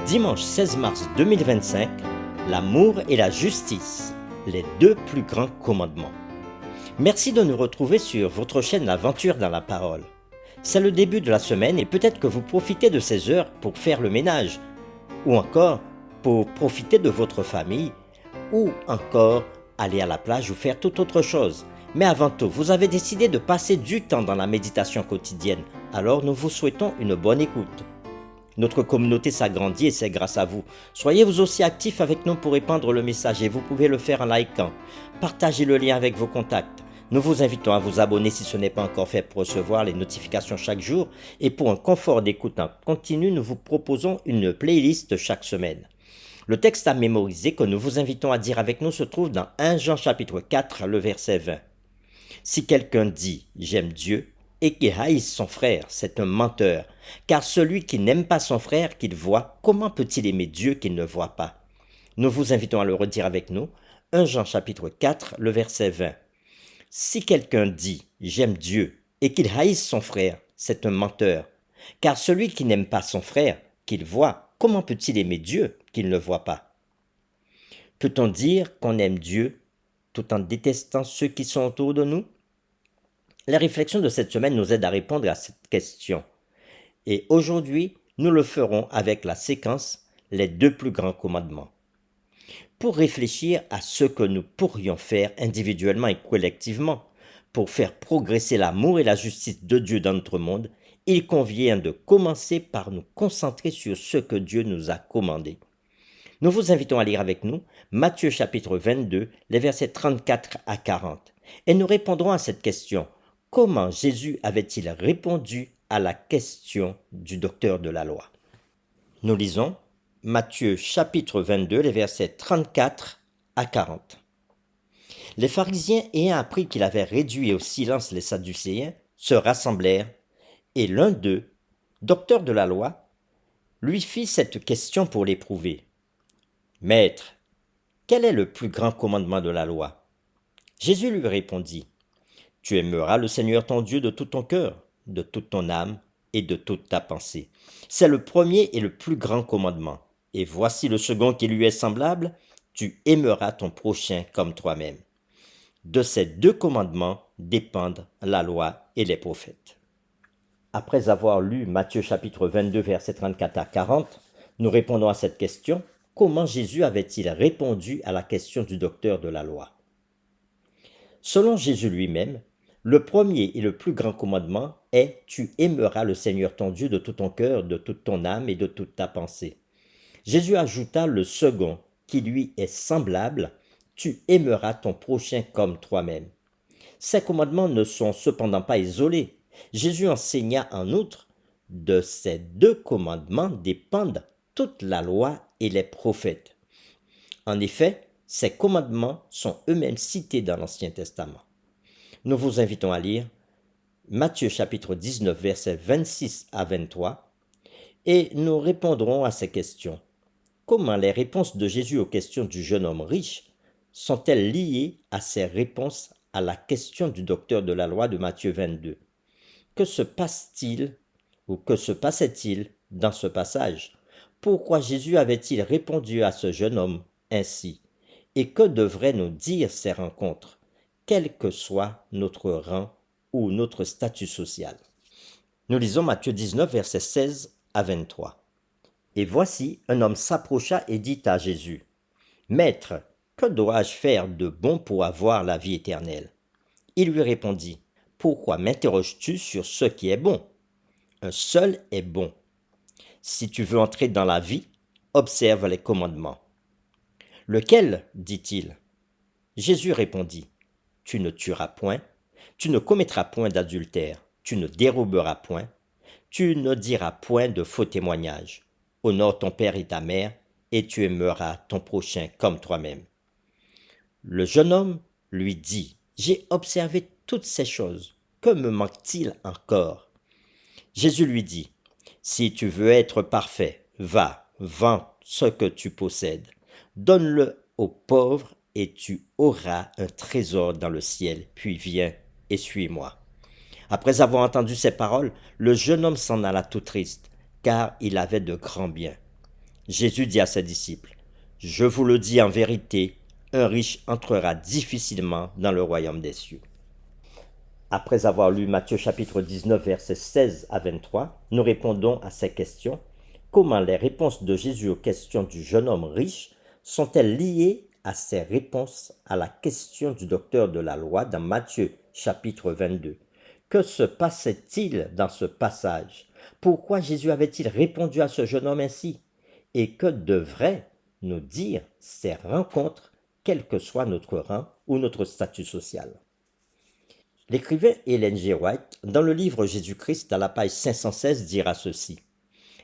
Dimanche 16 mars 2025, l'amour et la justice, les deux plus grands commandements. Merci de nous retrouver sur votre chaîne L'Aventure dans la Parole. C'est le début de la semaine et peut-être que vous profitez de ces heures pour faire le ménage, ou encore pour profiter de votre famille, ou encore aller à la plage ou faire toute autre chose. Mais avant tout, vous avez décidé de passer du temps dans la méditation quotidienne, alors nous vous souhaitons une bonne écoute. Notre communauté s'agrandit et c'est grâce à vous. Soyez vous aussi actifs avec nous pour répandre le message et vous pouvez le faire en likant. Partagez le lien avec vos contacts. Nous vous invitons à vous abonner si ce n'est pas encore fait pour recevoir les notifications chaque jour et pour un confort d'écoute en continu, nous vous proposons une playlist chaque semaine. Le texte à mémoriser que nous vous invitons à dire avec nous se trouve dans 1 Jean chapitre 4, le verset 20. Si quelqu'un dit « j'aime Dieu » et qu'il haïsse son frère, c'est un menteur. Car celui qui n'aime pas son frère qu'il voit, comment peut-il aimer Dieu qu'il ne voit pas? Nous vous invitons à le redire avec nous. 1 Jean chapitre 4, le verset 20. Si quelqu'un dit « j'aime Dieu » et qu'il haïsse son frère, c'est un menteur. Car celui qui n'aime pas son frère qu'il voit, comment peut-il aimer Dieu qu'il ne voit pas? Peut-on dire qu'on aime Dieu tout en détestant ceux qui sont autour de nous? Les réflexions de cette semaine nous aident à répondre à cette question. Et aujourd'hui, nous le ferons avec la séquence « Les deux plus grands commandements ». Pour réfléchir à ce que nous pourrions faire individuellement et collectivement pour faire progresser l'amour et la justice de Dieu dans notre monde, il convient de commencer par nous concentrer sur ce que Dieu nous a commandé. Nous vous invitons à lire avec nous Matthieu chapitre 22, les versets 34 à 40. Et nous répondrons à cette question. Comment Jésus avait-il répondu à la question du docteur de la loi? Nous lisons Matthieu chapitre 22, les versets 34 à 40. Les pharisiens, ayant appris qu'il avait réduit au silence les sadducéens, se rassemblèrent, et l'un d'eux, docteur de la loi, lui fit cette question pour l'éprouver. « Maître, quel est le plus grand commandement de la loi ?» Jésus lui répondit. Tu aimeras le Seigneur ton Dieu de tout ton cœur, de toute ton âme et de toute ta pensée. C'est le premier et le plus grand commandement. Et voici le second qui lui est semblable, tu aimeras ton prochain comme toi-même. De ces deux commandements dépendent la loi et les prophètes. Après avoir lu Matthieu chapitre 22, versets 34 à 40, nous répondons à cette question. Comment Jésus avait-il répondu à la question du docteur de la loi? Selon Jésus lui-même, le premier et le plus grand commandement est « Tu aimeras le Seigneur ton Dieu de tout ton cœur, de toute ton âme et de toute ta pensée ». Jésus ajouta le second, qui lui est semblable « Tu aimeras ton prochain comme toi-même ». Ces commandements ne sont cependant pas isolés. Jésus enseigna en outre « De ces deux commandements dépendent toute la loi et les prophètes ». En effet, ces commandements sont eux-mêmes cités dans l'Ancien Testament. Nous vous invitons à lire Matthieu chapitre 19, versets 26 à 23, et nous répondrons à ces questions. Comment les réponses de Jésus aux questions du jeune homme riche sont-elles liées à ses réponses à la question du docteur de la loi de Matthieu 22? Que se passe-t-il ou que se passait-il dans ce passage? Pourquoi Jésus avait-il répondu à ce jeune homme ainsi? Et que devraient nous dire ces rencontres, quel que soit notre rang ou notre statut social? Nous lisons Matthieu 19, versets 16 à 23. Et voici, un homme s'approcha et dit à Jésus, « Maître, que dois-je faire de bon pour avoir la vie éternelle ?» Il lui répondit, « Pourquoi m'interroges-tu sur ce qui est bon? Un seul est bon. Si tu veux entrer dans la vie, observe les commandements. » « Lequel ?» dit-il. Jésus répondit, « Tu ne tueras point, tu ne commettras point d'adultère, tu ne déroberas point, tu ne diras point de faux témoignages. Honore ton père et ta mère, et tu aimeras ton prochain comme toi-même. » Le jeune homme lui dit, « J'ai observé toutes ces choses. Que me manque-t-il encore ?» Jésus lui dit, « Si tu veux être parfait, va, vends ce que tu possèdes. Donne-le aux pauvres et tu auras un trésor dans le ciel, puis viens et suis-moi. » Après avoir entendu ces paroles, le jeune homme s'en alla tout triste, car il avait de grands biens. Jésus dit à ses disciples, « Je vous le dis en vérité, un riche entrera difficilement dans le royaume des cieux. » Après avoir lu Matthieu chapitre 19, versets 16 à 23, nous répondons à ces questions. Comment les réponses de Jésus aux questions du jeune homme riche sont-elles liées à ses réponses à la question du docteur de la loi dans Matthieu chapitre 22? Que se passait-il dans ce passage? Pourquoi Jésus avait-il répondu à ce jeune homme ainsi? Et que devraient nous dire ces rencontres, quel que soit notre rang ou notre statut social? L'écrivain Ellen G. White, dans le livre Jésus-Christ, à la page 516, dira ceci.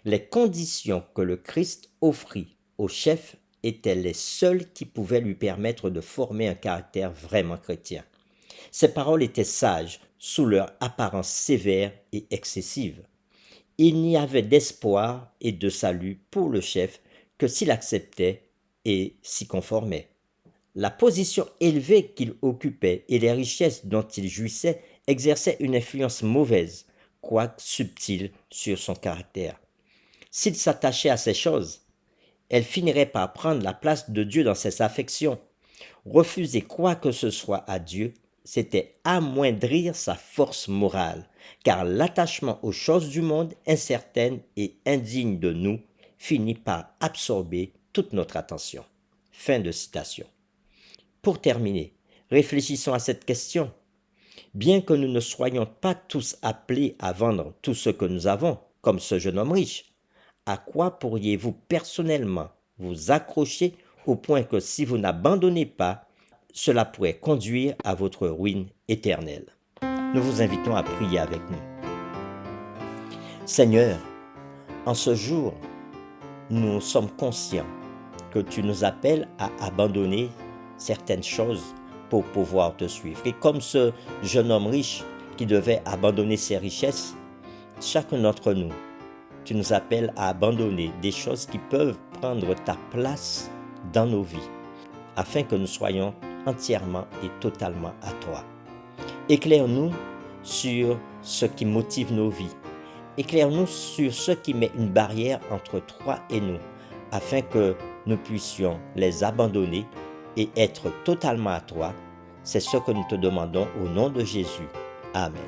Les conditions que le Christ offrit au chef étaient les seules qui pouvaient lui permettre de former un caractère vraiment chrétien. Ses paroles étaient sages sous leur apparence sévère et excessive. Il n'y avait d'espoir et de salut pour le chef que s'il acceptait et s'y conformait. La position élevée qu'il occupait et les richesses dont il jouissait exerçaient une influence mauvaise, quoique subtile, sur son caractère. S'il s'attachait à ces choses, elles finiraient par prendre la place de Dieu dans ses affections. Refuser quoi que ce soit à Dieu, c'était amoindrir sa force morale, car l'attachement aux choses du monde incertaines et indignes de nous finit par absorber toute notre attention. Fin de citation. Pour terminer, réfléchissons à cette question. Bien que nous ne soyons pas tous appelés à vendre tout ce que nous avons, comme ce jeune homme riche, à quoi pourriez-vous personnellement vous accrocher au point que si vous n'abandonnez pas, cela pourrait conduire à votre ruine éternelle? Nous vous invitons à prier avec nous. Seigneur, en ce jour, nous sommes conscients que tu nous appelles à abandonner certaines choses pour pouvoir te suivre. Et comme ce jeune homme riche qui devait abandonner ses richesses, chacun d'entre nous, tu nous appelles à abandonner des choses qui peuvent prendre ta place dans nos vies, afin que nous soyons entièrement et totalement à toi. Éclaire-nous sur ce qui motive nos vies. Éclaire-nous sur ce qui met une barrière entre toi et nous, afin que nous puissions les abandonner et être totalement à toi. C'est ce que nous te demandons au nom de Jésus. Amen.